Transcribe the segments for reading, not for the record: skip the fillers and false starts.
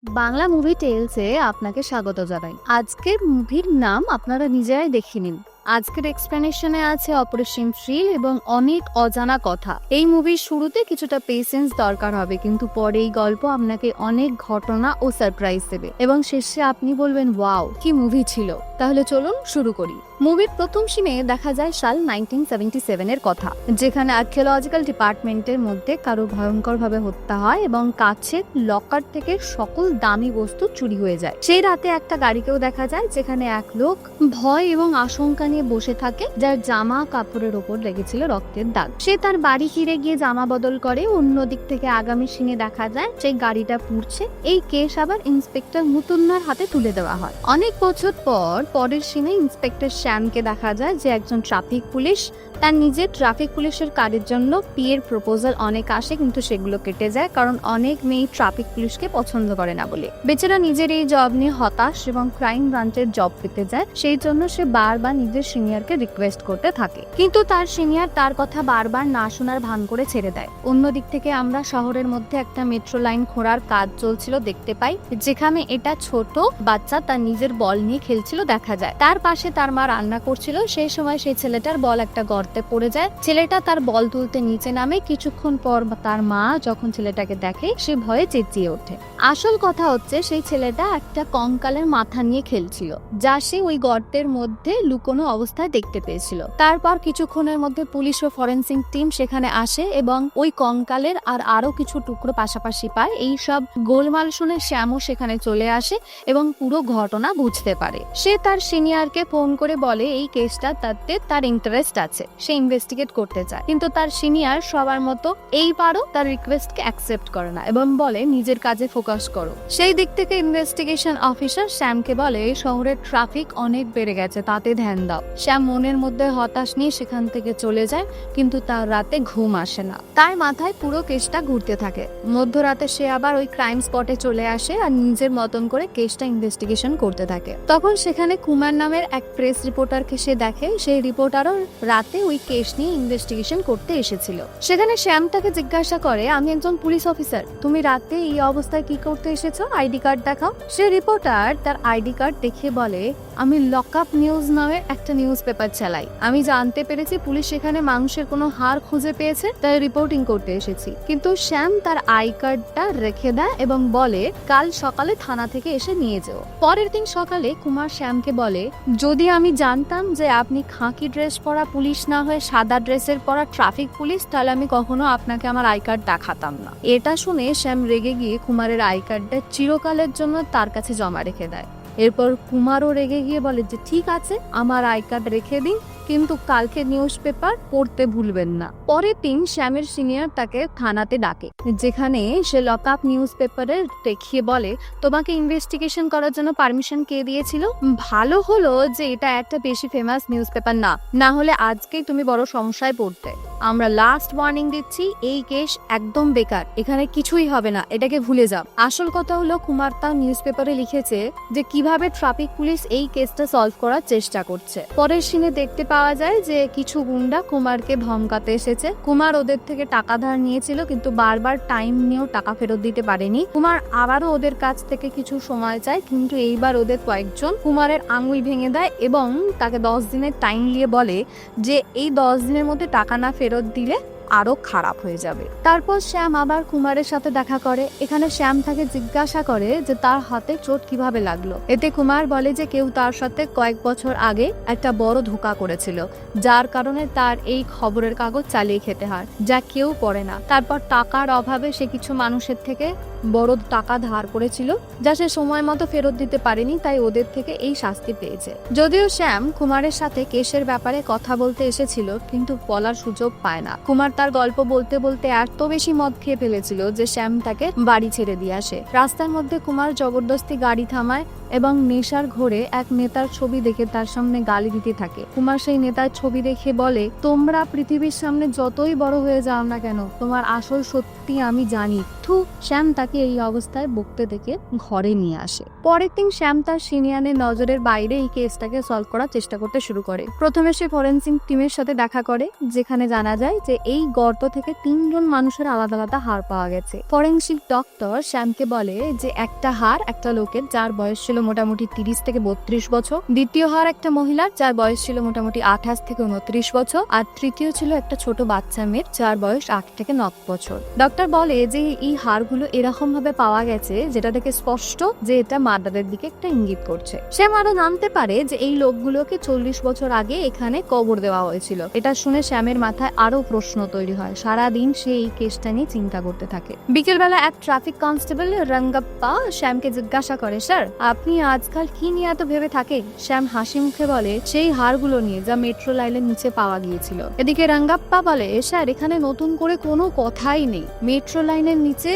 Bangla movie টেলসে আপনাকে স্বাগত জানাই। আজকের মুভির নাম আপনারা নিজেরাই দেখে নিন। আজকের এক্সপ্লেনেশনে আছে অপারেশন থ্রিল এবং অনেক অজানা কথা। এই মুভির শুরুতে কিছুটা পেশেন্স দরকার হবে, কিন্তু পরে এই গল্প আপনাকে অনেক ঘটনা ও সারপ্রাইজ দেবে এবং শেষে আপনি বলবেন ওয়াও কি মুভি ছিল। তাহলে চলুন শুরু করি। মুভির প্রথম সিনে দেখা যায় সাল 1977 এর কথা, যেখানে আর্কিওলজিক্যাল ডিপার্টমেন্টের মধ্যে কারো ভয়ঙ্করভাবে হত্যা হয় এবং কাছের লকার থেকে সকল দামি বস্তু চুরি হয়ে যায়। সেই রাতে একটা গাড়িকেও দেখা যায়, যেখানে এক লোক ভয় এবং আশঙ্কা নিয়ে বসে থাকে, যার জামা কাপড়ের ওপর লেগেছিল রক্তের দাগ। সে তার বাড়ি ফিরে গিয়ে জামা বদল করে। অন্যদিক থেকে আগামী সিনে দেখা যায় সেই গাড়িটা পুড়ছে। এই কেস আবার ইন্সপেক্টর মুতুন্নার হাতে তুলে দেওয়া হয়। অনেক বছর পরের সিনে ইন্সপেক্টর শ্যামকে দেখা যায়, যে একজন ট্রাফিক পুলিশ। তার নিজের ট্রাফিক পুলিশের কাজের জন্য বিয়ের প্রপোজাল অনেক আসে, কিন্তু সেগুলো কেটে যায়, কারণ অনেক মেয়ে ট্রাফিক পুলিশকে পছন্দ করে না বলে। বেচারা নিজের এই জব নিয়ে হতাশ এবং ক্রাইম ব্রাঞ্চের জব পেতে যায়। সেই জন্য সে বারবার নিজের সিনিয়রকে রিকোয়েস্ট করতে থাকে, কিন্তু তার সিনিয়র তার কথা বারবার না শোনার ভান করে ছেড়ে দেয়। অন্যদিক থেকে আমরা শহরের মধ্যে একটা মেট্রো লাইন খোঁড়ার কাজ চলছিল দেখতে পাই, যেখানে এটা ছোট বাচ্চা তার নিজের বল নিয়ে খেলছিল দেখা যায়। তার পাশে তার মা রান্না করছিল। সেই সময় সেই ছেলেটার বল একটা গর্তে পড়ে যায়। ছেলেটা তার বল তুলতে নিচে নামে। কিছুক্ষণ পর তার মা যখন ছেলেটাকে দেখে, সে ভয়ে চেঁচিয়ে ওঠে। আসল কথা হচ্ছে, সেই ছেলেটা একটা কঙ্কালের মাথা নিয়ে খেলছিল, যা সে ওই গর্তের মধ্যে লুকোনো অবস্থায় দেখতে পেয়েছিল। তারপর কিছুক্ষণের মধ্যে পুলিশ ও ফরেন্সিক টিম সেখানে আসে এবং ওই কঙ্কালের আরো কিছু টুকরো পাশাপাশি পায়। এই সব গোলমাল শুনে শ্যামও সেখানে চলে আসে এবং পুরো ঘটনা বুঝতে পারে। সে তার সিনিয়রকে ফোন করে বলে এই কেসটা তাতে তার ইন্টারেস্ট আছে, সে ইনভেস্টিগেট করতে চায়। কিন্তু তার সিনিয়র সবার মতো এইবারও তার রিকোয়েস্টকে অ্যাকসেপ্ট করে না এবং বলে নিজের কাজে ফোকাস করো। সেই দিক থেকে ইনভেস্টিগেশন অফিসার শ্যামকে বলে শহরের ট্রাফিক অনেক বেড়ে গেছে, তাতে ধ্যান দাও। শ্যাম মনের মধ্যে হতাশ নিয়ে সেখান থেকে চলে যায়, কিন্তু তার রাতে ঘুম আসে না। তার মাথায় পুরো কেসটা ঘুরতে থাকে। মধ্যরাতে সে আবার ওই ক্রাইম স্পটে চলে আসে আর নিজের মতন করে কেসটা ইনভেস্টিগেশন করতে থাকে। তখন সেখানে কুমার নামের এক প্রেস রিপোর্টারকে সে দেখে। সেই রিপোর্টারও রাতে ওই কেস নিয়ে ইনভেস্টিগেশন করতে এসেছিল। সেখানে শ্যাম তাকে জিজ্ঞাসা করে, আমি একজন পুলিশ অফিসার, তুমি রাতে এই অবস্থায় কি করতে এসেছো? আইডি কার্ড দেখাও। সে রিপোর্টার তার আইডি কার্ড দেখে বলে, আমি লক আপ নিউজ নামে একটা নিউজ পেপার চালাই। আমি জানতে পেরেছি পুলিশ সেখানে মানুষের কোনো হাড় খুঁজে পেয়েছে, তাই রিপোর্টিং করতে এসেছি। কিন্তু শ্যাম তার আই কার্ডটা রেখে দেয় এবং বলে কাল সকালে থানা থেকে এসে নিয়ে যাও। পরের দিন সকালে কুমার শ্যামকে বলে, যদি আমি জানতাম যে আপনি খাকি ড্রেস পরা পুলিশ না হয়ে সাদা ড্রেসের পরা ট্রাফিক পুলিশ, তাহলে আমি কখনো আপনাকে আমার আই কার্ড দেখাতাম না। এটা শুনে শ্যাম রেগে গিয়ে কুমারের আই কার্ডটা চিরকালের জন্য তার কাছে জমা রেখে দেয়। এরপর কুমারও রেগে গিয়ে বলে যে ঠিক আছে, আমার আই কার্ড রেখে দিন, কিন্তু কালকে নিউজ পেপার পড়তে ভুলবেন না। পরের দিন শ্যামের সিনিয়র তাকে থানাতে ডাকে, যেখানে সে লক আপ নিউজ পেপারে দেখিয়ে বলে, তোমাকে ইনভেস্টিগেশন করার জন্য পারমিশন কে দিয়েছিল? ভালো হলো যে এটা একটা বেশি ফেমাস নিউজ পেপার না হলে আজকেই তুমি বড় সমস্যায় পড়তে। আমরা লাস্ট ওয়ার্নিং দিচ্ছি, এই কেস একদম বেকার, এখানে কিছুই হবে না, এটাকে ভুলে যাও। আসল কথা হলো কুমার তার নিউজ পেপারে লিখেছে যে কিভাবে ট্রাফিক পুলিশ এই কেসটা সলভ করার চেষ্টা করছে। পরের সিনে দেখতে পাওয়া যায় যে কিছু গুন্ডা কুমারকে ধমকাতে এসেছে। কুমার ওদের থেকে টাকা ধার নিয়েছিল, কিন্তু বারবার টাইম নিয়েও টাকা ফেরত দিতে পারেনি। কুমার আবারও ওদের কাছ থেকে কিছু সময় চায়, কিন্তু এইবার ওদের কয়েকজন কুমারের আঙুল ভেঙে দেয় এবং তাকে 10 দিনের টাইম নিয়ে বলে যে এই 10 দিনের মধ্যে টাকা না ফেরত দিলে আরো খারাপ হয়ে যাবে। তারপর শ্যাম আবার কুমারের সাথে দেখা করে। এখানে শ্যাম তাকে জিজ্ঞাসা করে যে তার হাতে চোট কিভাবে লাগলো। এতে কুমার বলে যে কেউ তার সাথে কয়েক বছর আগে একটা বড় ধোঁকা করেছিল, যার কারণে তার এই খবরের কাগজ চালিয়ে খেতে হয়, যা কেউ পড়ে না। তারপর টাকার অভাবে সে কিছু মানুষের থেকে বড় টাকা ধার করেছিল, যা সে সময় মতো ফেরত দিতে পারেনি, তাই ওদের থেকে এই শাস্তি পেয়েছে। যদিও শ্যাম কুমারের সাথে কেসের ব্যাপারে কথা বলতে এসেছিল, কিন্তু বলার সুযোগ পায় না। কুমার তার গল্প বলতে বলতে এত বেশি মদ খেয়ে ফেলেছিল যে শ্যাম তাকে বাড়ি ছেড়ে দিয়ে আসে। রাস্তার মধ্যে কুমার জবরদস্তি গাড়ি থামায় এবং নেশার ঘোরে এক নেতার ছবি দেখে তার সামনে গালি দিতে থাকে। কুমার সেই নেতার ছবি দেখে বলে, তোমরা পৃথিবীর সামনে যতই বড় হয়ে যাও না কেন, তোমার আসল সত্যি আমি জানি। শ্যাম তাকে এই অবস্থায় বকতে দেখে ঘরে নিয়ে আসে। পরের দিন শ্যাম তার সিনিয়রের নজরের বাইরে এই কেসটাকে সলভ করার চেষ্টা করতে শুরু করে। প্রথমে সে ফরেন্সিক টিমের সাথে দেখা করে, যেখানে জানা যায় যে এই গর্ত থেকে 3জন মানুষের আলাদা আলাদা হাড় পাওয়া গেছে। ফরেন্সিক ডক্টর শ্যামকে বলে যে একটা হাড় একটা লোকের যার বয়স ছিল মোটামুটি 30 থেকে 32 বছর, দ্বিতীয় হাড় একটা মহিলার যার বয়স ছিল মোটামুটি 28 থেকে 29 বছর, আর তৃতীয় ছিল একটা ছোট বাচ্চা মেয়ের যার বয়স 8 থেকে 9 বছর। ডক্টর বলে যে এই হাড়গুলো এরকম ভাবে পাওয়া গেছে যেটা থেকে স্পষ্ট যে এটা মার্ডারের দিকে একটা ইঙ্গিত করছে। শ্যাম আরো জানতে পারে যে এই লোকগুলোকে 40 বছর আগে এখানে কবর দেওয়া হয়েছিল। এটা শুনে শ্যামের মাথায় আরো প্রশ্ন তৈরি হয়। সারাদিন সে এই কেসটা নিয়ে চিন্তা করতে থাকে। বিকেলবেলা এক ট্রাফিক কনস্টেবল রঙ্গাপ্পা শ্যামকে জিজ্ঞাসা করে, স্যার আপনি আজকাল কি নিয়ে এত ভেবে থাকে? শ্যাম হাসি মুখে বলে, সেই হাড়গুলো নিয়ে যা মেট্রো লাইনের নিচে পাওয়া গিয়েছিল। এদিকে রঙ্গাপ্পা বলে, স্যার এখানে নতুন করে কোনো কথাই নেই। মেট্রো লাইনের নিচে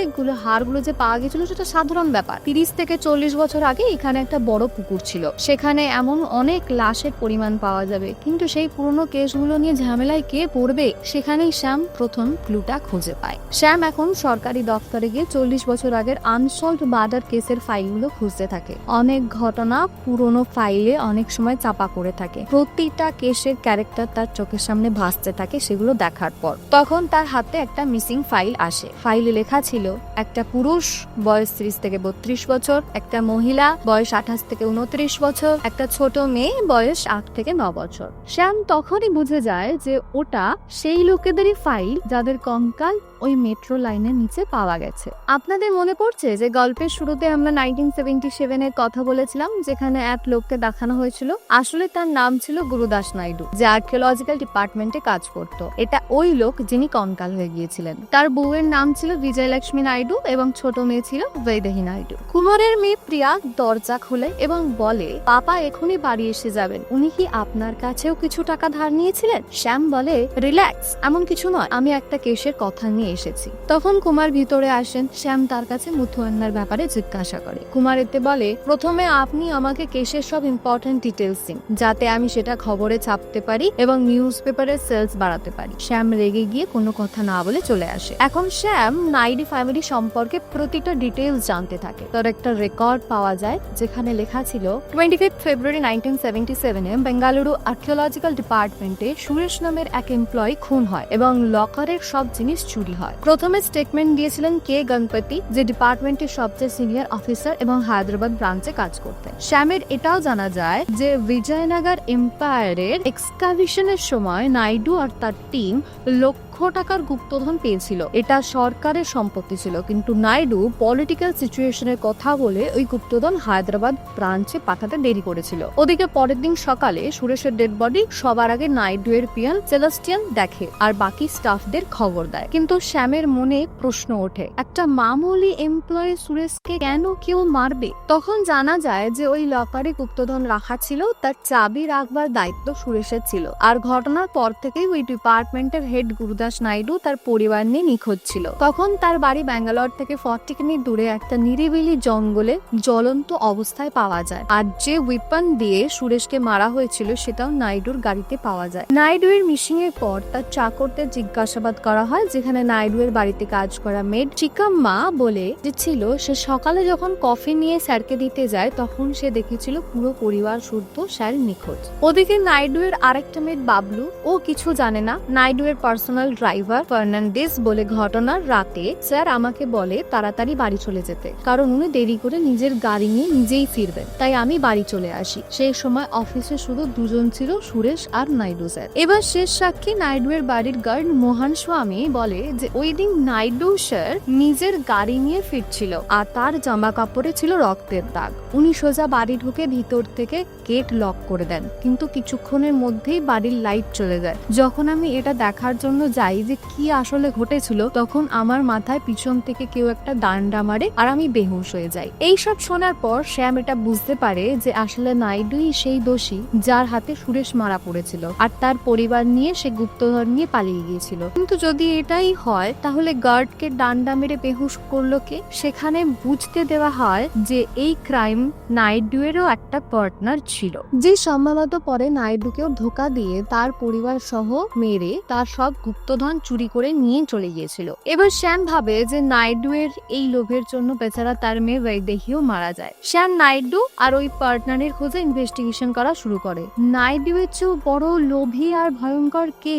হাড়গুলো যে পাওয়া গেছিল সেটা সাধারণ ব্যাপার। 30 থেকে 40 বছর আগে এখানে একটা বড় পুকুর ছিল, সেখানে এমন অনেক লাশের পরিমাণ পাওয়া যাবে, কিন্তু সেই পুরনো কেসগুলো নিয়ে ঝামেলায় কে পড়বে? সেখানেই শ্যাম প্রথম ক্লুটা খুঁজে পায়। শ্যাম এখন সরকারি দপ্তরে গিয়ে 40 বছর আগের আনসলভড মার্ডার কেসের ফাইলগুলো খুঁজতে থাকে। অনেক ঘটনা পুরনো ফাইলে অনেক সময় চাপা করে থাকে। প্রতিটা কেসের ক্যারেক্টার তার চোখের সামনে ভাসতে থাকে। সেগুলো দেখার পর তখন তার হাতে একটা মিসিং ফাইল আসে। ফাইলে লেখা ছিল একটা পুরুষ বয়স 30 থেকে 32 বছর, একটা মহিলা বয়স 28 থেকে 29 বছর, একটা ছোট মেয়ে বয়স 8 থেকে 9 বছর। শ্যাম তখনই বুঝে যায় যে ওটা সেই লোকেদেরই ফাইল যাদের কঙ্কাল ওই মেট্রো লাইনের নিচে পাওয়া গেছে। আপনাদের মনে পড়ছে যে গল্পের শুরুতে আমরা 1977 এর কথা বলেছিলাম, যেখানে এক লোককে দেখানো হয়েছিল। আসলে তার নাম ছিল গুরুদাস নাইডু, যে আর্কিওলজিক্যাল ডিপার্টমেন্টে কাজ করত। এটা ওই লোক যিনি কঙ্কাল হয়ে গিয়েছিলেন। তার বউয়ের নাম ছিল বিজয়লক্ষ্মী নাইডু এবং ছোট মেয়ে ছিল বৈদেহী নাইডু। কুমারের মেয়ে প্রিয়া দরজা খুলে এবং বলে, পাপা এখনই বাড়ি এসে যাবেন, উনি কি আপনার কাছেও কিছু টাকা ধার নিয়েছিলেন? শ্যাম বলে, রিল্যাক্স, এমন কিছু নয়, আমি একটা কেসের কথা নিয়ে এসেছি। তখন কুমার ভিতরে আসেন। শ্যাম তার কাছে মুথুয়ান্নার ব্যাপারে জিজ্ঞাসা করে। কুমার এতে বলে, প্রথমে আপনি আমাকে কেসের সব ইম্পর্টেন্ট ডিটেলস দিন, যাতে আমি সেটা খবরে ছাপতে পারি এবং নিউজ পেপারের সেলস বাড়াতে পারি। শ্যাম রেগে গিয়ে কোনো কথা না বলে চলে আসে। এখন শ্যাম নাইডু ফ্যামিলি সম্পর্কে প্রতিটা ডিটেলস জানতে থাকে। তার একটা রেকর্ড পাওয়া যায় যেখানে লেখা ছিল 25 ফেব্রুয়ারি 1977 এ বেঙ্গালুরু আর্কিওলজিক্যাল ডিপার্টমেন্টে সুরেশ নামের এক এমপ্লয়ি খুন হয় এবং লকারের সব জিনিস চুরি হয়। প্রথমে স্টেটমেন্ট দিয়েছিলেন কে গণপতি, যে ডিপার্টমেন্টের সবচেয়ে সিনিয়র অফিসার এবং হায়দ্রাবাদ ব্রাঞ্চে কাজ করতেন। শ্যামের এটাও জানা যায় যে বিজয়নগর এম্পায়ারের এক্সকাভিশনের সময় নাইডু আর তার টিম লক্ষ টাকার গুপ্তধন পেয়েছিল। এটা সরকারের সম্পত্তি ছিল, কিন্তু নাইডু পলিটিক্যাল সিচুয়েশনের কথা বলে ওই গুপ্তধন হায়দ্রাবাদ ব্রাঞ্চে পাঠাতে দেরি করেছিল। ওদিকে পরের দিন সকালে সুরেশের ডেড বডি সবার আগে নাইডু এর পিয়ন সেলাস্টিয়ান দেখে আর বাকি স্টাফদের খবর দেয়। কিন্তু শ্যামের মনে প্রশ্ন ওঠে, একটা মামুলি এমপ্লয়ি সুরেশকে কেন কেউ মারবে? তখন জানা যায় যে ওই লকারে গুপ্তধন রাখা ছিল, তার চাবি রাখবার দায়িত্ব সুরেশের ছিল। আর ঘটনার পর থেকেই ওই ডিপার্টমেন্টের হেড গুরুদাস নাইডু তার পরিবার নিয়ে নিখোঁজ ছিল। তখন তার বাড়ি ব্যাঙ্গালোর থেকে 40 কিমি দূরে একটা নিরিবিলি জঙ্গলে জ্বলন্ত অবস্থায় পাওয়া যায়। আর যে ওয়েপন দিয়ে সুরেশকে মারা হয়েছিল সেটাও নাইডুর গাড়িতে পাওয়া যায়। নাইডু এর মিসিং এর পর তার চাকরদের জিজ্ঞাসাবাদ করা হয়, যেখানে নাইডু এর বাড়িতে কাজ করা মেড চিকাম্মা বলে যে ছিল, সে সকালে যখন কফি নিয়ে স্যারকে দিতে যায় তখন সে দেখেছিল পুরো পরিবার শুদ্ধ স্যার নিখোঁজ। ওদিকে নাইডু এর আরেকটা মেড বাবলু, ও কিছু জানে না। নাইডু এর পার্সোনাল ড্রাইভার ফার্নান্ডেস বলে, ঘটনার রাতে স্যার আমাকে বলে তাড়াতাড়ি বাড়ি চলে যেতে, কারণ উনি দেরি করে নিজের গাড়ি নিয়ে নিজেই ফিরবেন, তাই আমি বাড়ি চলে আসি। সেই সময় অফিসে শুধু দুজন ছিল, সুরেশ আর নাইডু স্যার। এবার শেষ সাক্ষী নাইডু এর বাড়ির গার্ড মোহন স্বামী বলে যে ওই দিন নাইডু স্যার নিজের গাড়ি নিয়ে ফিরছিল আর তার জামা কাপড়ে ছিল রক্তের দাগ। উনি সোজা বাড়ি ঢুকে ভিতর থেকে গেট লক করে দেন, কিন্তু কিছুক্ষণের মধ্যেই বাড়ির লাইট চলে যায়। যখন আমি এটা দেখার জন্য যাই যে কি আসলে ঘটেছিল, তখন আমার মাথায় পিছন থেকে কেউ একটা ডান্ডা মারে আর আমি বেহুশ হয়ে যাই। এইসব শোনার পর শ্যাম এটা বুঝতে পারে যে আসলে নাইডুই সেই দোষী যার হাতে সুরেশ মারা পড়েছিল, আর তার পরিবার নিয়ে সে গুপ্তধন নিয়ে পালিয়ে গিয়েছিল। কিন্তু যদি এটাই হয় তাহলে গার্ডকে ডান্ডা মেরে বেহুশ করলো কে? সেখানে বুঝতে দেওয়া হয় যে এই ক্রাইম নাইডুয়েরও একটা পার্টনার ছিল, যে সম্ভবত পরে নাইডুকেও ধোকা দিয়ে তার পরিবার সহ মেরে তার সব গুপ্তধন চুরি করে নিয়ে চলে গিয়েছিল। এবার শ্যাম ভাবে যে নাইডুয়ের এই লোভের জন্য বেচারা তার মেয়ে বৈদেহীও মারা যায়। শ্যাম নাইডু আর ওই পার্টনারের খোঁজে ইনভেস্টিগেশন করা শুরু করে। নাইডুয়ের চেয়েও বড় লোভী আর ভয়ঙ্কর কে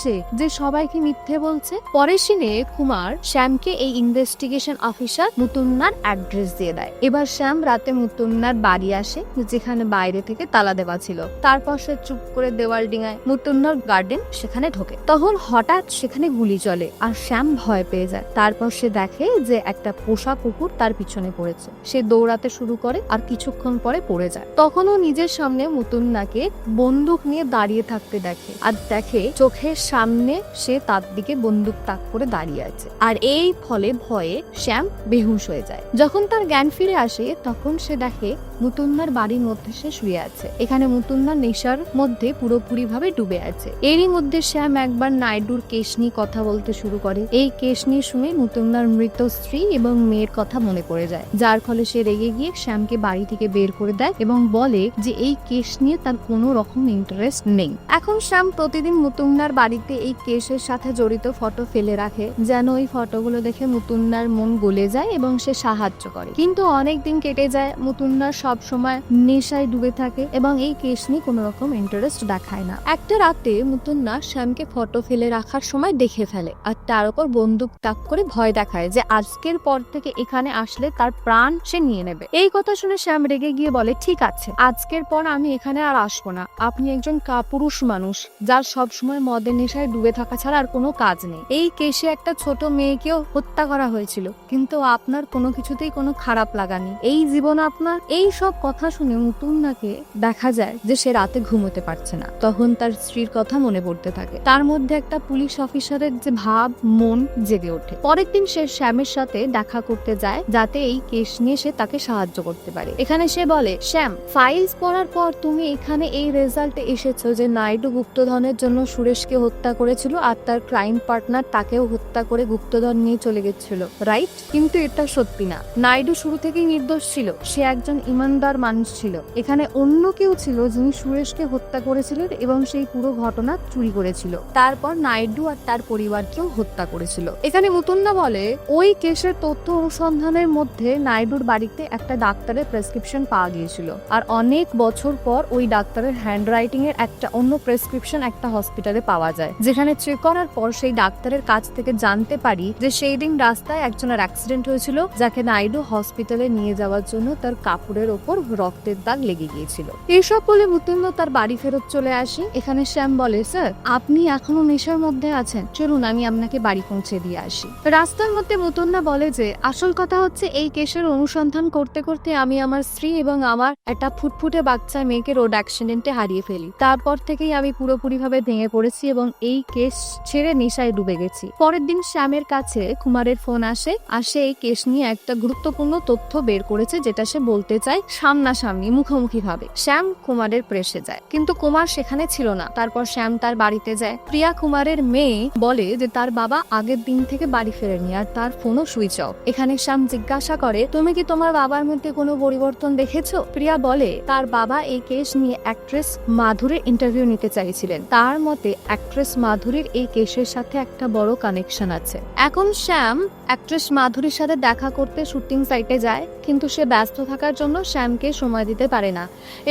সে যে সবাইকে মিথ্যে বলছে? পরের সিনে কুমার শ্যামকে এই ইনভেস্টিগেশন অফিসার মুতুন্নার অ্যাড্রেস দিয়ে দেয়। এবার শ্যাম রাতে মুতুন্নার বাড়ি আসে, যেখানে বাইরে থেকে তালা দেওয়া ছিল। তারপর সে চুপ করে দেওয়াল ডিঙায় মুতুন্নার গার্ডেন সেখানে ঢোকে। তখন হঠাৎ সেখানে গুলি চলে আর শ্যাম ভয় পেয়ে যায়। তারপর সে দেখে যে একটা পোষা কুকুর তার পিছনে পড়েছে। সে দৌড়াতে শুরু করে আর কিছুক্ষণ পরে পড়ে যায়। তখনও নিজের সামনে মুতুন্নাকে বন্দুক নিয়ে দাঁড়িয়ে থাকতে দেখে, আর দেখে চোখের সামনে সে তার দিকে বন্দুক তাক করে দাঁড়িয়ে আছে। আর এই ফলে ভয়ে শ্যাম বেহুশ হয়ে যায়। যখন তার জ্ঞান ফিরে আসে তখন সে দেখে মুতুন্নার বাড়ির মধ্যে সে শুয়ে আছে। এখানে মুতুন্না নেশার মধ্যে পুরোপুরি ভাবে ডুবে আছে। এরই মধ্যে শ্যাম একবার নাইডুর কেস নিয়ে কথা বলতে শুরু করে। এই কেস নিয়ে শুনে মুতুন্নার মৃত স্ত্রী এবং মেয়ের কথা মনে পড়ে যায়, যার ফলে সে রেগে গিয়ে শ্যামকে বাড়ি থেকে বের করে দেয় এবং বলে যে এই কেস নিয়ে তার কোনো রকম ইন্টারেস্ট নেই। এখন শ্যাম প্রতিদিন মুতুন্নার বাড়িতে এই কেসের সাথে জড়িত ফটো ফেলে রাখে, যেন ওই ফটোগুলো দেখে মুতুন্নার মন গলে যায় এবং সে সাহায্য করে। কিন্তু অনেক দিন কেটে যায়, মুতুন্নার সব সময় নেশায় ডুবে থাকে এবং এই কেস নিয়ে কোনো রকম ইন্টারেস্ট দেখায় না। একটা রাতে মুতুন্না শ্যামকে ফটো ফেলে রাখার সময় দেখে ফেলে আর তার উপর বন্দুক তাক করে ভয় দেখায় যে আজকের পর থেকে এখানে আসলে তার প্রাণ সে নিয়ে নেবে। এই কথা শুনে শ্যাম রেগে গিয়ে বলে, ঠিক আছে, আজকের পর আমি এখানে আর আসবো না। আপনি একজন কাপুরুষ মানুষ যার সব সময় মদের নেশায় ডুবে থাকা ছাড়া আর কোনো কাজ নেই। এই কেসে একটা ছোট মেয়েকেও হত্যা করা হয়েছিল, কিন্তু আপনার কোনো কিছুতেই কোনো খারাপ লাগানি। এই জীবন আপনার। এই সব কথা শুনে মুতুন্নাকে দেখা যায় যে সে রাতে ঘুমোতে পারছে না। তখন তার স্ত্রীর কথা মনে পড়তে থাকে। তার মধ্যে একটা পুলিশ অফিসারের যে ভাব মন জেগে ওঠে। পরের দিন সে শ্যামের সাথে দেখা করতে যায় যাতে এই কেস নিয়ে সে তাকে সাহায্য করতে পারে। এখানে সে বলে, শ্যাম, ফাইলস পড়ার পর তুমি এখানে এই রেজাল্টে এসেছো যে নাইডু গুপ্তধনের জন্য সুরেশকে হত্যা করেছিল আর তার ক্রাইম পার্টনার তাকেও হত্যা করে গুপ্তধন নিয়ে চলে গেছিল, রাইট? কিন্তু এটা সত্যি না। নাইডু শুরু থেকেই নির্দোষ ছিল। সে একজন ইমানদার মানুষ ছিল। এখানে অন্য কেউ ছিল যিনি সুরেশকে হত্যা করেছিলেন এবং সেই পুরো ঘটনা চুরি করেছিল। তারপর নাইডু আর তার পরিবারকেও হত্যা করেছিল। এখানে মুতুন্না বলে, ওই কেসের তথ্য অনুসন্ধানের মধ্যে নাইডুর বাড়িতে একটা ডাক্তারের প্রেসক্রিপশন পাওয়া গিয়েছিল, আর অনেক বছর পর ওই ডাক্তারের হ্যান্ডরাইটিং এর একটা অন্য প্রেসক্রিপশন একটা হসপিটালে পাওয়া যায়, যেখানে চেক করার পর সেই ডাক্তারের কাছ থেকে জানতে পারি যে সেই দিন রাস্তায় একজনের অ্যাক্সিডেন্ট হয়েছিল, যাকে নাইডু হসপিটালে নিয়ে যাওয়ার জন্য তার কাপড়ের ওপর রক্তের দাগ লেগে গিয়েছিল। এসব বলে মুতুন্না তার বাড়ি ফেরত চলে আসে। এখানে শ্যাম বলে, স্যার, আপনি এখনো নেশার মধ্যে আছেন, চলুন আমি আপনাকে বাড়ি পৌঁছে দিয়ে আসি। রাস্তার মধ্যে মুতুন্না বলে যে আসল কথা হচ্ছে এই কেসের অনুসন্ধান করতে করতে আমি আমার স্ত্রী এবং আমার একটা ফুটফুটে বাচ্চা মেয়েকে রোড অ্যাক্সিডেন্টে হারিয়ে ফেলি। তারপর থেকেই আমি পুরোপুরি ভাবে ভেঙে পড়েছি এবং এই কেস ছেড়ে নেশায় ডুবে গেছি। পরের দিন শ্যামের কাছে কুমারের ফোন আসে আর সে এই কেস নিয়ে একটা গুরুত্বপূর্ণ তথ্য বের করেছে, যেটা সে বলতে চায় সামনাসামনি মুখোমুখি ভাবে। শ্যাম কুমারের প্রেসে যায়, কিন্তু কুমার সেখানে ছিল না। তারপর শ্যাম তার বাড়িতে যায়। প্রিয়া কুমারের মেয়ে বলে যে তার বাবা আগের দিন থেকে বাড়ি ফেরেনি আর তার ফোনও সুইচ অফ। এখানে শ্যাম জিজ্ঞাসা করে, তুমি কি তোমার বাবার মধ্যে কোনো পরিবর্তন দেখেছো? প্রিয়া বলে তার বাবা এই কেস নিয়ে অ্যাক্ট্রেস মাধুরীর ইন্টারভিউ নিতে চাইছিলেন। তার মতে অ্যাক্ট্রেস মাধুরীর এই কেসের সাথে একটা বড় কানেকশন আছে। এখন শ্যাম অ্যাক্ট্রেস মাধুরীর সাথে দেখা করতে শুটিং সাইটে যায়, কিন্তু সে ব্যস্ত থাকার জন্য শ্যামকে সময় দিতে পারে না।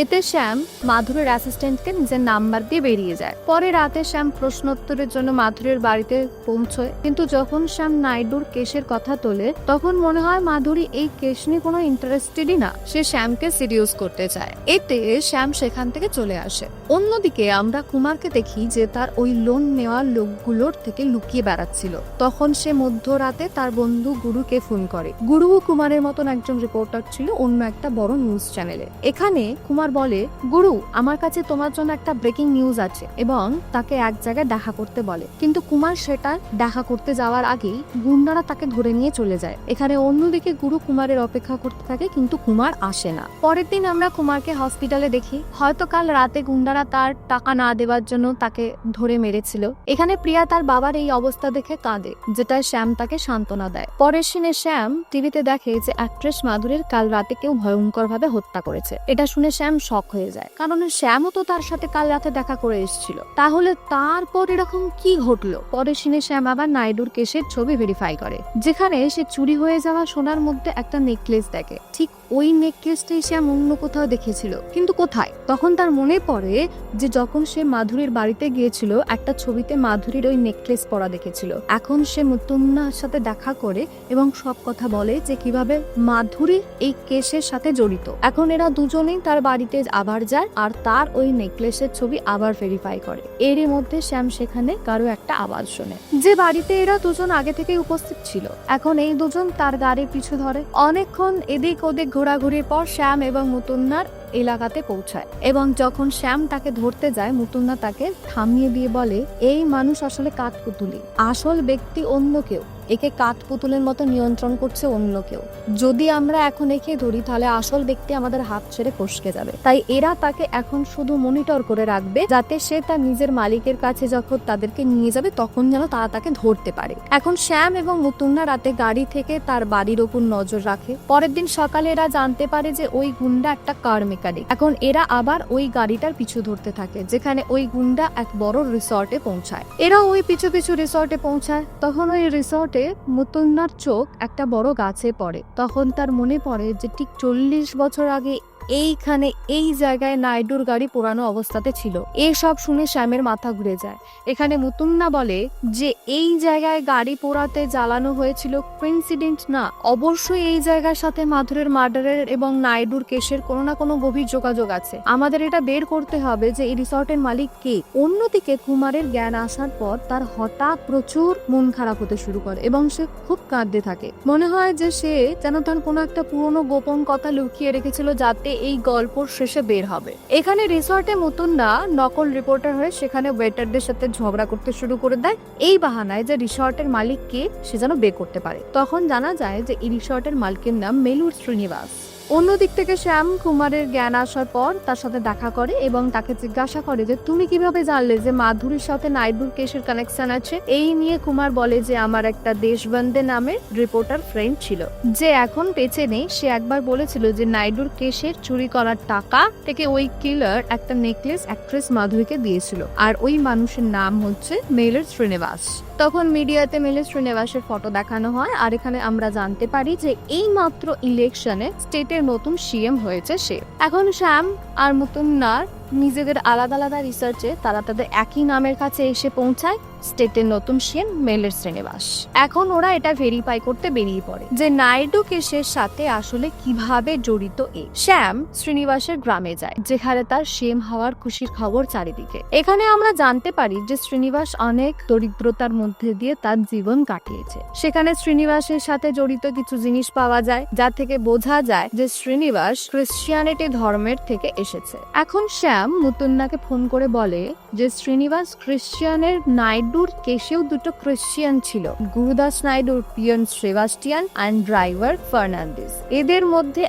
এতে শ্যাম মাধুরীর অ্যাসিস্ট্যান্টকে নিজের নাম্বার দিয়ে বেরিয়ে যায়। পরে রাতে শ্যাম প্রশ্নোত্তরের জন্য মাধুরীর বাড়িতে পৌঁছয়, কিন্তু যখন শ্যাম নাইডুর কেসের কথা তোলে তখন মনে হয় মাধুরী এই কেস নিয়ে কোনো ইন্টারেস্টেডই না। সে শ্যামকে সিরিয়াস করতে চায়। এতে শ্যাম সেখান থেকে চলে আসে। অন্যদিকে আমরা কুমারকে দেখি যে তার ওই লোন নেওয়ার লোকগুলোর থেকে লুকিয়ে বেড়াচ্ছিল। তখন সে মধ্যরাতে তার বন্ধু গুরুকে ফোন করে। গুরু কুমারের মতন একজন রিপোর্টার ছিল অন্য একটা বড় বড় নিউজ চ্যানেলে। এখানে কুমার বলে, গুরু আমার কাছে তোমার জন্য একটা ব্রেকিং নিউজ আছে, এবং তাকে এক জায়গায় দেখা করতে বলে। কিন্তু কুমার সেটা দেখা করতে যাওয়ার আগেই গুন্ডারা তাকে ধরে নিয়ে চলে যায়। এখানে অন্যদিকে গুরু কুমারের অপেক্ষা করতে থাকে, কিন্তু কুমার আসে না। পরের দিন আমরা কুমারকে হসপিটালে দেখি। হয়তো কাল রাতে গুন্ডারা তার টাকা না দেওয়ার জন্য তাকে ধরে মেরেছিল। এখানে প্রিয়া তার বাবার এই অবস্থা দেখে কাঁদে, যেটা শ্যাম তাকে সান্ত্বনা দেয়। পরের দিনে শ্যাম টিভিতে দেখে যে অ্যাক্ট্রেস মাধুরীর কাল রাতে কেউ ভয়ঙ্কর ভাবে হত্যা করেছে। এটা শুনে শ্যাম শক হয়ে যায়, কারণ শ্যামও তো তার সাথে কাল রাতে দেখা করে এসেছিল। তাহলে তারপর এরকম কি ঘটলো? পরের দিনে শ্যাম আবার নাইডুর কেসের ছবি ভেরিফাই করে, যেখানে সে চুরি হয়ে যাওয়া সোনার মধ্যে একটা নেকলেস দেখে। ঠিক ওই নেকলেসটাই শ্যাম অন্য কোথাও দেখেছিল, কিন্তু কোথায়? তখন তার মনে পড়ে যে যখন সে মাধুরীর বাড়িতে গিয়েছিল, একটা ছবিতে মাধুরীর ওই নেকলেস পরা দেখেছিল। এখন সে মুতুন্নার সাথে দেখা করে এবং সব কথা বলে যে কিভাবে মাধুরী এই কেসের সাথে জড়িত। এখন এরা দুজনেই তার বাড়িতে আবার যায় আর তার ওই নেকলেসের ছবি আবার ভেরিফাই করে। এরই মধ্যে শ্যাম সেখানে কারো একটা আওয়াজ শোনে, যে বাড়িতে এরা দুজন আগে থেকে উপস্থিত ছিল। এখন এই দুজন তার গাড়ির পিছু ধরে। অনেকক্ষণ এদিক ওদিক ঘোরাঘুরির পর শ্যাম এবং মুতুন্নার এলাকাতে পৌঁছায়, এবং যখন শ্যাম তাকে ধরতে যায়, মুতুন্না তাকে থামিয়ে দিয়ে বলে, এই মানুষ আসলে কাঠপুতুলি, আসল ব্যক্তি অন্য কেউ। একে কাঠপুতুলের মতো নিয়ন্ত্রণ করছে অন্য কেউ। যদি আমরা এখন একে ধরি, তাহলে আসল ব্যক্তি আমাদের হাত ছেড়ে ফসকে যাবে। তাই এরা তাকে এখন শুধু মনিটর করে রাখবে, যাতে সে তার নিজের মালিকের কাছে যখন তাদেরকে নিয়ে যাবে, তখন যেন তারা তাকে ধরতে পারে। এখন শ্যাম এবং মুতুন্না রাতে গাড়ি থেকে তার বাড়ির ওপর নজর রাখে। পরের দিন সকালে এরা জানতে পারে যে ওই গুন্ডা একটা কার মেকানিক। এখন এরা আবার ওই গাড়িটার পিছু ধরতে থাকে, যেখানে ওই গুন্ডা এক বড় রিসর্টে পৌঁছায়। এরা ওই পিছু পিছু রিসর্টে পৌঁছায়। তখন ওই রিসর্টে মুতুন্নার চোখ একটা বড় গাছে পড়ে। তখন তার মনে পড়ে যে ঠিক 40 বছর আগে এইখানে এই জায়গায় নাইডুর গাড়ি পোড়ানো অবস্থাতে ছিল। এসব শুনে শ্যামের মাথা ঘুরে যায়। এখানে মুতুন্না বলে যে এই জায়গায় গাড়ি পোড়াতে জ্বালানো হয়েছিল কোইন্সিডেন্ট না, অবশ্যই এই জায়গার সাথে মাধুরের মার্ডারের এবং নাইডুর কেসের কোনো না কোনো গভীর যোগাযোগ আছে। আমাদের এটা বের করতে হবে যে এই রিসর্টের মালিক কে। অন্যদিকে কুমারের জ্ঞান আসার পর তার হঠাৎ প্রচুর মন খারাপ হতে শুরু করে এবং সে খুব কাঁদতে থাকে। মনে হয় যে সে যেন তার কোনো একটা পুরনো গোপন কথা লুকিয়ে রেখেছিল, যাতে এই গল্পর শেষে বের হবে। এখানে রিসর্টে মুতুন্না নকল রিপোর্টার হয়ে সেখানে ওয়েটারদের সাথে ঝগড়া করতে শুরু করে দেয়, এই বাহানায় যে রিসর্টের মালিক কে সে যেন বের করতে পারে। তখন জানা যায় যে এই রিসর্টের মালিকের নাম মেলুর শ্রীনিবাস। অন্যদিক থেকে শ্যাম কুমারের জ্ঞান আসার পর তার সাথে দেখা করে এবং তাকে জিজ্ঞাসা করে যে তুমি কিভাবে জানলে যে মাধুরীর সাথে নাইডুর কেসের কানেকশন আছে। এই নিয়ে কুমার বলে যে আমার একটা দেশবন্ধে নামের রিপোর্টার ফ্রেন্ড ছিল, যে এখন বেঁচে নেই। সে একবার বলেছিল যে নাইডুর কেসের চুরি করার টাকা থেকে ওই কিলার একটা নেকলেস অ্যাক্ট্রেস মাধুরীকে দিয়েছিল, আর ওই মানুষের নাম হচ্ছে মেলুর শ্রীনিবাস। তখন মিডিয়াতে মেলুর শ্রীনিবাসের ফটো দেখানো হয়, আর এখানে আমরা জানতে পারি যে এই মাত্র ইলেকশনে স্টেটের নতুন সিএম হয়েছে সে। এখন শ্যাম আর মুতুন্নার নিজেদের আলাদা আলাদা রিসার্চে তারা তাদের একই নামের কাছে এসে পৌঁছায়, স্টেটের নতুন সিএম মেলুর শ্রীনিবাস। এখন ওরা এটা ভেরিফাই করতে বেরিয়ে পড়ে যে নাইডু কেসের সাথে আসলে কিভাবে জড়িত এ। শ্যাম শ্রীনিবাসের গ্রামে যায়, যেখানে তার সিএম হওয়ার খুশির খবর চারিদিকে। এখানে আমরা জানতে পারি যে শ্রীনিবাস অনেক দরিদ্রতার মধ্যে দিয়ে তার জীবন কাটিয়েছে। সেখানে শ্রীনিবাসের সাথে জড়িত কিছু জিনিস পাওয়া যায়, যা থেকে বোঝা যায় যে শ্রীনিবাস ক্রিশ্চিয়ানিটি ধর্মের থেকে এসেছে। এখন শ্যাম মুতুন্নাকে ফোন করে বলে যে শ্রীনিবাস ক্রিশ্চিয়ানের নাইডুর কেসেও দুটো ক্রিশ্চিয়ান ছিল, গুরুদাস নাইডুর peon Sebastian and driver Fernandes. এদের মধ্যে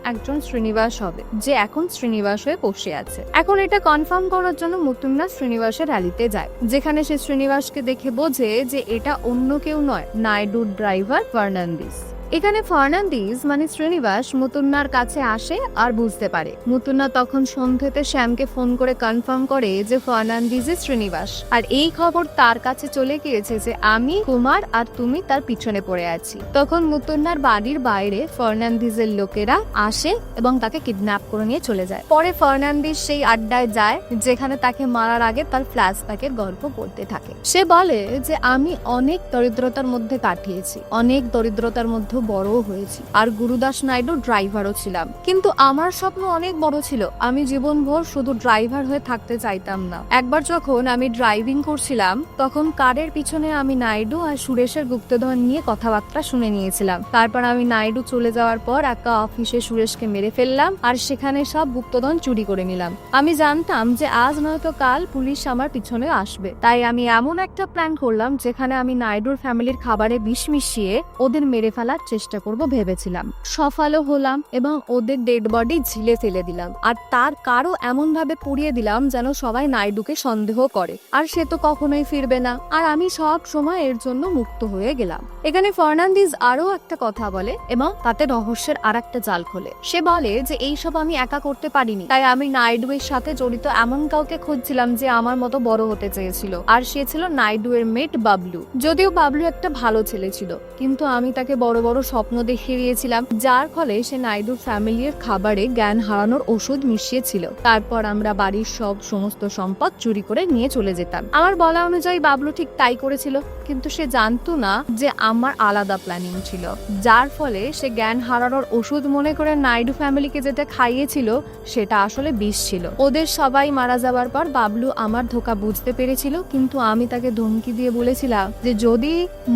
একজন শ্রীনিবাস হবে, যে এখন শ্রীনিবাস হয়ে বসে আছে। এখন এটা কনফার্ম করার জন্য মুতুন্না শ্রীনিবাসের র্যালিতে যায়, যেখানে সে শ্রীনিবাসকে দেখে বোঝে যে এটা অন্য কেউ নয়, নাইডুর ড্রাইভার ফার্নান্ডিস। এখানে ফার্নান্ডিস মানে শ্রীনিবাস মুতুন্নার কাছে আসে আর বুঝতে পারে। মুতুন্না তখন সন্ধ্যেতে শ্যামকে ফোন করে কনফার্ম করে যে ফার্নান্ডিস শ্রীনিবাস, আর এই খবর তার কাছে চলে গিয়েছে যে আমি, কুমার আর তুমি তার পিছনে পড়ে আছি। তখন মুতুন্নার বাড়ির বাইরে ফার্নান্ডিসের লোকেরা আসে এবং তাকে কিডন্যাপ করে নিয়ে চলে যায়। পরে ফার্নান্ডিস সেই আড্ডায় যায়, যেখানে তাকে মারার আগে তার ফ্ল্যাশব্যাকের গল্প বলতে থাকে। সে বলে যে আমি অনেক দরিদ্রতার মধ্যে কাটিয়েছি, অনেক দরিদ্রতার মধ্যে বড়ও হয়েছি, আর গুরুদাস নাইডু ড্রাইভারও ছিলাম। কিন্তু আমার স্বপ্ন অনেক বড় ছিল, আমি জীবনভর শুধু ড্রাইভার হয়ে থাকতে চাইতাম না। একবার যখন আমি ড্রাইভিং করছিলাম তখন কারের পিছনে আমি নাইডু আর সুরেশের গুপ্তধন নিয়ে কথাবার্তা শুনে নিয়েছিলাম। তারপর আমি নাইডু চলে যাওয়ার পর একটা অফিসে সুরেশকে মেরে ফেললাম আর সেখানে সব গুপ্তধন চুরি করে নিলাম। আমি জানতাম যে আজ নয়তো কাল পুলিশ আমার পিছনে আসবে, তাই আমি এমন একটা প্ল্যান করলাম যেখানে আমি নাইডুর ফ্যামিলির খাবারে বিষ মিশিয়ে ওদের মেরে ফেলার চেষ্টা করব ভেবেছিলাম। সফলও হলাম এবং ওদের ডেড বডি ঝিলে ফেলে দিলাম, আর তার কারও এমন ভাবে পুড়িয়ে দিলাম যেন সবাই নাইডুকে সন্দেহ করে, আর সে তো কখনোই ফিরবে না, আর আমি সব সময় এর জন্য মুক্ত হয়ে গেলাম। এখানে ফার্নান্ডিজ আরো একটা কথা বলে এবং তাতে রহস্যের আর একটা জাল খোলে। সে বলে যে এইসব আমি একা করতে পারিনি, তাই আমি নাইডু এর সাথে জড়িত এমন কাউকে খুঁজছিলাম যে আমার মতো বড় হতে চেয়েছিল, আর সে ছিল নাইডু এর মেট বাবলু। যদিও বাবলু একটা ভালো ছেলে ছিল, কিন্তু আমি তাকে বড় বড় স্বপ্ন দেখিয়ে দিয়েছিলাম, যার ফলে সে নাইডুর ফ্যামিলির খাবারে জ্ঞান হারানোর ওষুধ মিশিয়েছিল। তারপর আমরা বাড়ির সমস্ত সম্পদ চুরি করে নিয়ে চলে যেতাম। আমার বলা অনুযায়ী বাবলু ঠিক তাই করেছিল, কিন্তু সে জানতো না যে আমার আলাদা প্ল্যানিং ছিল, যার ফলে সে জ্ঞান হারানোর ওষুধ মনে করে নাইডু ফ্যামিলিকে যেটা খাইয়েছিল সেটা আসলে বিষ ছিল। ওদের সবাই মারা যাবার পর বাবলু আমার ধোঁকা বুঝতে পেরেছিল, কিন্তু আমি তাকে ধমকি দিয়ে বলেছিলাম যে যদি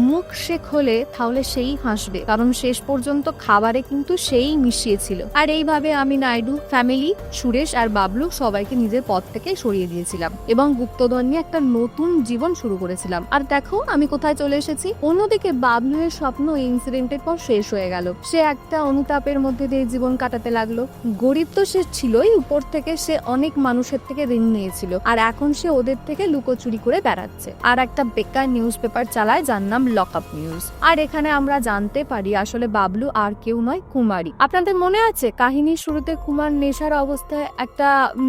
মুখ সে খোলে তাহলে সেই হাসবে, কারণ শেষ পর্যন্ত খাবারে কিন্তু সেই মিশিয়েছিল। আর এইভাবে আমি নাইডু ফ্যামিলি, সুরেশ আর বাবলু সবাইকে নিজের পথ থেকে সরিয়ে দিয়েছিলাম এবং গুপ্তধন নিয়ে একটা নতুন জীবন শুরু করেছিলাম। আর দেখো আমি কোথায় চলে এসেছি। অন্যদিকে বাবলু এর স্বপ্ন এই ইনসিডেন্টের পর শেষ হয়ে গেল। সে একটা অনুতাপের মধ্যে দিয়ে জীবন কাটাতে লাগলো। গরিব তো সে ছিলই, উপর থেকে সে অনেক মানুষের থেকে ঋণ নিয়েছিল, আর এখন সে ওদের থেকে লুকোচুরি করে বেড়াচ্ছে আর একটা বেকার নিউজ পেপার চালায় যার নাম লক আপ নিউজ। আর এখানে আমরা জানতে পারি আসলে বাবলু আর কেউ নয়, কুমারী। আপনাদের মনে আছে কাহিনীর শুরুতে কুমার নেশার অবস্থায় একটা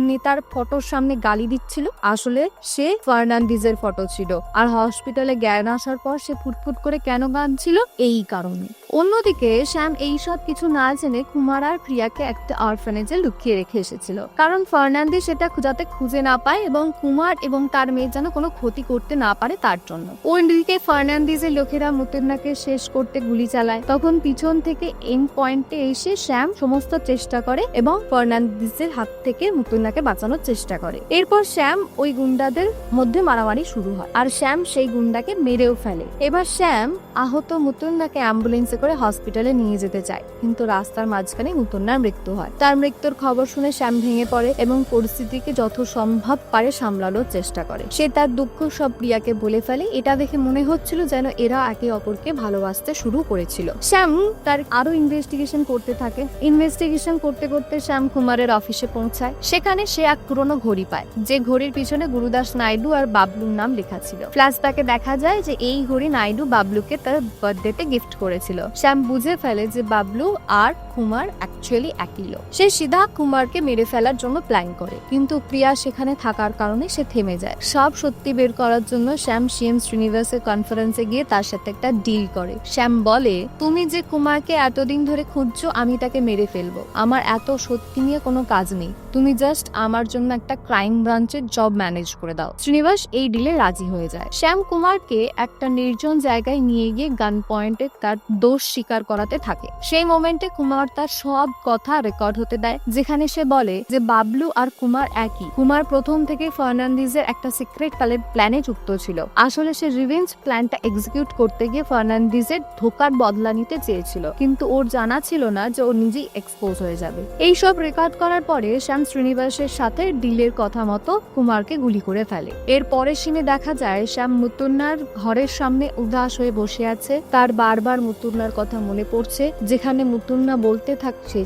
নেতার ফটোর সামনে গালি দিচ্ছিল? আসলে সে ফার্নান্ডিজের ফটো ছিল, আর হসপিটালে জ্ঞান আসার পর সে ফুটফুট করে কেন কাঁদছিল? এই কারণে। অন্যদিকে শ্যাম এইসব কিছু না জেনে কুমার আর প্রিয়াকে একটা অরফানেজে লুকিয়ে রেখে এসেছিল, কারণ ফার্নান্ডিজ সেটা যাতে খুঁজে না পায় এবং কুমার এবং তার মেয়ে যেন কোনো ক্ষতি করতে না পারে তার জন্য। ওইদিকে ফার্নান্ডিজের লোকেরা মুতুন্নাকে শেষ করতে গুলি চালায়। তখন পিছন থেকে এন্ড পয়েন্টে এসে শ্যাম সমস্ত চেষ্টা করে এবং ফার্নান্ডিজের হাত থেকে মুতুন্নাকে বাঁচানোর চেষ্টা করে। এরপর শ্যাম ওই গুন্ডাদের মধ্যে মারামারি শুরু হয়, আর শ্যাম সেই গুন্ডাকে মেরেও ফেলে। এবার শ্যাম আহত মুতুন্নাকে অ্যাম্বুলেন্সে করে হসপিটালে নিয়ে যেতে চায়, কিন্তু রাস্তার মাঝখানে মুতুন্নার মৃত্যু হয়। তার মৃত্যুর খবর শুনে শ্যাম ভেঙে পড়ে এবং পরিস্থিতিকে যত সম্ভব পারে সামলানোর চেষ্টা করে। সে তার দুঃখ সব প্রিয়াকে বলে ফেলে। এটা দেখে মনে হচ্ছিল যেন এরা একে অপরকে ভালোবাসতে শুরু করেছিল। শ্যাম তার আরো ইনভেস্টিগেশন করতে থাকে। ইনভেস্টিগেশন করতে করতে শ্যাম কুমারের অফিসে পৌঁছায়। সেখানে সে এক পুরনো ঘড়ি পায়, যে ঘড়ির পিছনে গুরুদাস নাইডু আর বাবলুর নাম লেখা ছিল। ফ্ল্যাশব্যাকে দেখা যায় যে এই ঘড়ি নাইডু বাবলুকে তার বার্থডেতে গিফট করেছিল। শ্যাম বুঝে ফেলে যে বাবলু আর কুমার অ্যাকচুয়ালি একই লোক। সে সিধা কুমারকে মেরে ফেলার জন্য প্ল্যান করে, কিন্তু প্রিয়া সেখানে থাকার কারণে সে থেমে যায়। সব সত্যি বের করার জন্য শ্যাম সিএম শ্রীনিবাসের কনফারেন্সে গিয়ে তার সাথে একটা ডিল করে। শ্যাম বলে, তুমি যে কুমারকে এতদিন ধরে খুঁজছো আমি তাকে মেরে ফেলবো। আমার এত সত্যি নিয়ে কোনো কাজ নেই, তুমি জাস্ট আমার জন্য একটা ক্রাইম ব্রাঞ্চের জব ম্যানেজ করে দাও। শ্রীনিবাস এই ডিলে রাজি হয়ে যায়। শ্যাম কুমারকে একটা নির্জন জায়গায় নিয়ে গিয়ে গান পয়েন্টে তার দোষ স্বীকার করাতে থাকে। সেই মোমেন্টে কুমার তার সব কথা রেকর্ড হতে দেয়, যেখানে সে বলে যে বাবলু আর কুমার একই। কুমার প্রথম থেকে ফার্নান্ডিজের একটা সিক্রেট প্ল্যানে যুক্ত ছিল। আসলে সে রিভেঞ্জ প্ল্যানটা এক্সিকিউট করতে গিয়ে ফার্নান্ডিজের ধোকার বদলা নিতে চেয়েছিল, কিন্তু ওর জানা ছিল না যে ও নিজেই এক্সপোজ হয়ে যাবে। এইসব রেকর্ড করার পরে শ্যাম শ্রীনিবাসের সাথে ডিলের কথা মতো কুমারকে গুলি করে ফেলে। এর পরের সিনে দেখা যায় শ্যাম মুতুন্নার ঘরের সামনে উদাস হয়ে বসে আছে। তার বারবার মুতুন্নার কথা মনে পড়ছে, যেখানে মুতুন্না বলতে থাকছে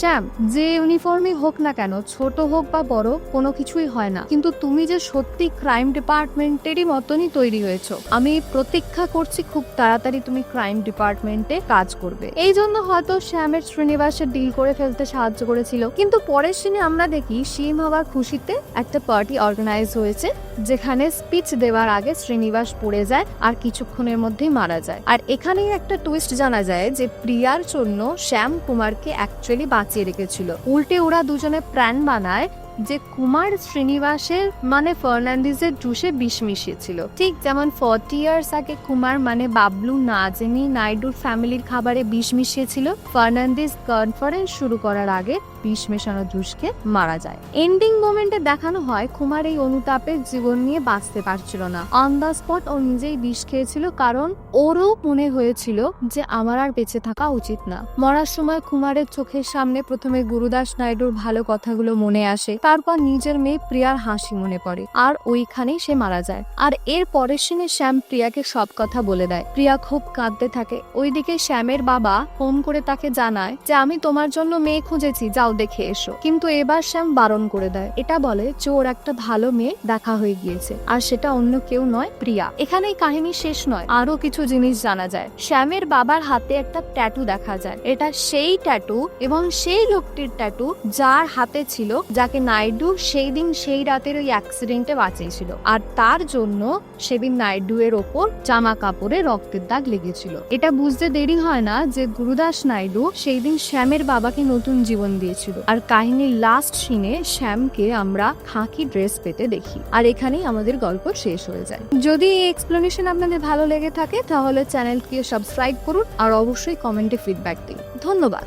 শ্যাম, যে ইউনিফর্মই হোক না কেন, ছোট হোক বা বড়, কোনো কিছুই হয় না, কিন্তু তুমি যে সত্যি ক্রাইম ডিপার্টমেন্টেরই মতনই তৈরি হয়েছো। আমি প্রতীক্ষা করছি খুব তাড়াতাড়ি তুমি ক্রাইম ডিপার্টমেন্টে কাজ করবে। এই জন্য হয়তো শ্যামের শ্রীনিবাসের ডিল করে ফেলতে সাহায্য করেছিল। কিন্তু পরের সিনে আমরা দেখি সিএম হওয়ার খুশিতে একটা পার্টি অর্গানাইজ হয়েছে, যেখানে স্পিচ দেওয়ার আগে শ্রীনিবাস পড়ে যায় আর কিছুক্ষণের মধ্যেই মারা যায়। আর এখানেই একটা টুইস্ট জানা যায় যে প্রিয়ার জন্য শ্যাম কুমারকে অ্যাকচুয়ালি বাঁচিয়ে রেখেছিল। উল্টে ওরা দুজনে প্ল্যান বানায় যে কুমার শ্রীনিবাসের মানে ফার্নান্ডিজের জুসে বিষ মিশিয়েছিল। ঠিক যেমন 40 ইয়ার্স আগে কুমার মানে বাবলু না জেনে নাইডুর ফ্যামিলির খাবারে বিষ মিশিয়েছিল, ফার্নান্ডিজ কনফারেন্স শুরু করার আগে বিষ মেশানো জুসকে মারা যায়। এন্ডিং মোমেন্টে দেখানো হয় কুমার এই অনুতাপের জীবন নিয়ে বাঁচতে পারছিল না। অন দ্য স্পট ও নিজেই বিষ খেয়েছিল, কারণ ওরও মনে হয়েছিল যে আমার আর বেঁচে থাকা উচিত না। মরার সময় কুমারের চোখের সামনে প্রথমে গুরুদাস নাইডুর ভালো কথাগুলো মনে আসে, তারপর নিজের মেয়ে প্রিয়ার হাসি মনে পড়ে, আর ওইখানেই সে মারা যায়। আর এর পরের সিনে শ্যাম প্রিয়াকে সব কথা বলে দেয়। প্রিয়া খুব কাঁদতে থাকে। ওইদিকে শ্যামের বাবা ফোন করে তাকে জানায় যে আমি তোমার জন্য মেয়ে খুঁজেছি, যাও দেখে এসো। কিন্তু এবার শ্যাম বারণ করে দেয়। এটা বলে যে ওর একটা ভালো মেয়ে দেখা হয়ে গিয়েছে, আর সেটা অন্য কেউ নয়, প্রিয়া। এখানেই কাহিনী শেষ নয়, আরো কিছু জিনিস জানা যায়। শ্যামের বাবার হাতে একটা ট্যাটু দেখা যায়। এটা সেই ট্যাটু এবং সেই লোকটির ট্যাটু যার হাতে ছিল, যাকে নাইডু সেই দিন সেই রাতের ওই অ্যাক্সিডেন্টে বাঁচিয়েছিল, আর তার জন্য সেদিন নাইডু এর ওপর জামা কাপড়ে রক্তের দাগ লেগেছিল। এটা বুঝতে দেরি হয় না যে গুরুদাস নাইডু সেই দিন শ্যামের বাবাকে নতুন জীবন দিয়েছিল। আর কাহিনীর লাস্ট সিনে শ্যামকে আমরা খাকি ড্রেস পেতে দেখি, আর এখানেই আমাদের গল্প শেষ হয়ে যায়। যদি এই এক্সপ্লেনেশন আপনাদের ভালো লেগে থাকে তাহলে চ্যানেলকে সাবস্ক্রাইব করুন, আর অবশ্যই কমেন্টে ফিডব্যাক দিন। ধন্যবাদ।